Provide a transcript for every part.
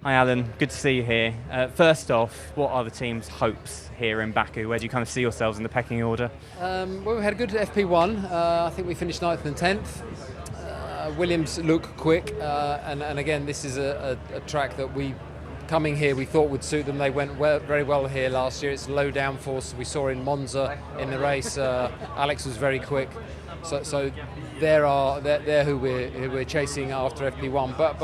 Hi Alan, good to see you here. First off, what are the team's hopes here in Baku? Where do you kind of see yourselves in the pecking order? Well, we had a good FP1. I think we finished 9th and 10th. Williams look quick, and again, this is a track that coming here, we thought would suit them. They went very well here last year. It's low downforce. We saw in Monza in the race, Alex was very quick. So they're who we're chasing after FP1. But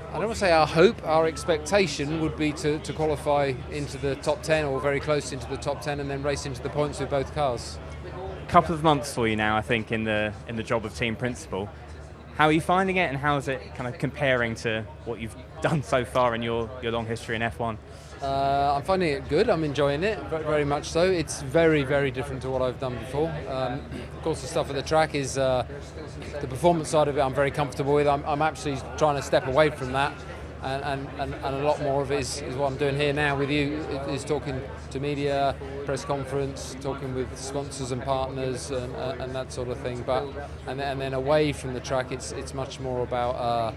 I don't want to say our hope, our expectation would be to qualify into the top 10 or very close into the top 10 and then race into the points with both cars. A couple of months for you now, I think, in the job of team principal. How are you finding it, and how is it kind of comparing to what you've done so far in your long history in F1? I'm finding it good. I'm enjoying it very much so. It's very, very different to what I've done before. Of course, the stuff at the track is the performance side of it. I'm very comfortable with. I'm actually trying to step away from that, and a lot more of it is what I'm doing here now with you. Is talking to media, press conference, talking with sponsors and partners, and that sort of thing. And then away from the track, it's much more about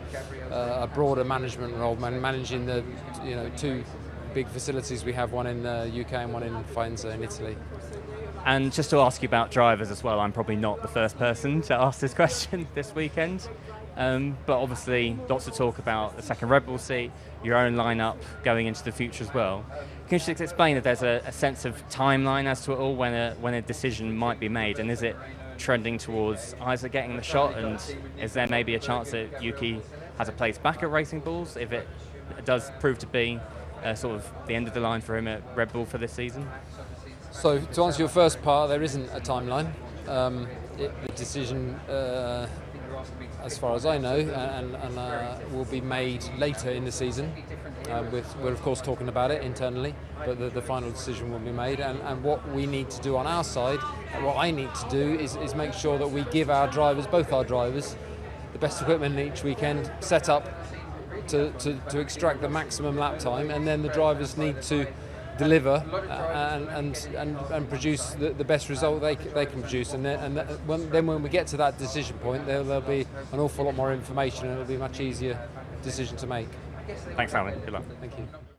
a broader management role, managing the two big facilities we have, one in the UK and one in Faenza in Italy. And just to ask you about drivers as well, I'm probably not the first person to ask this question this weekend, but obviously lots of talk about the second Red Bull seat, your own lineup going into the future as well. Can you just explain if there's a sense of timeline as to it all, when a decision might be made, and is it trending towards Isaac getting the shot, and is there maybe a chance that Yuki has a place back at Racing Bulls if it does prove to be sort of the end of the line for him at Red Bull for this season? So to answer your first part, there isn't a timeline. The decision, as far as I know, and will be made later in the season. We're of course talking about it internally, but the final decision will be made. And what we need to do on our side, what I need to do is make sure that we give our drivers, both our drivers, the best equipment each weekend, set up to extract the maximum lap time, and then the drivers need to deliver and produce the best result they can produce. And then when we get to that decision point, there'll be an awful lot more information, and it'll be a much easier decision to make. Thanks, Alan. Good luck. Thank you.